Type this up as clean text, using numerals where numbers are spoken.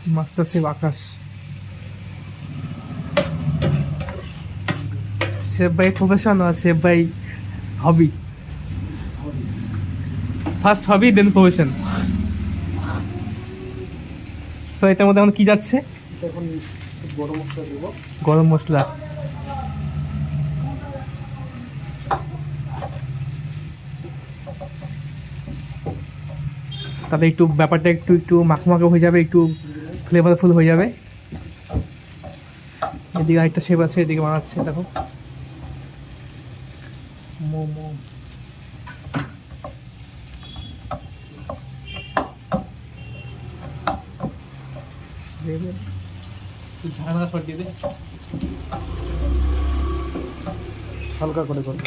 Master chef Akash. Chef by profession আর chef by hobby. First hobby then profession. So এটার মধ্যে এখন কি যাচ্ছে? এখন গরম মশলা দেবো। গরম মশলা। তাহলে একটু ব্যাপারটা একটু একটু মাখো হয়ে যাবে, একটু ফ্লেভারফুল হয়ে যাবে। এদিকে আরেকটা শেফ আছে, এদিকে বানাচ্ছে দেখো মোমো। ঝাড়া সরিয়ে দে হালকা করে করবো।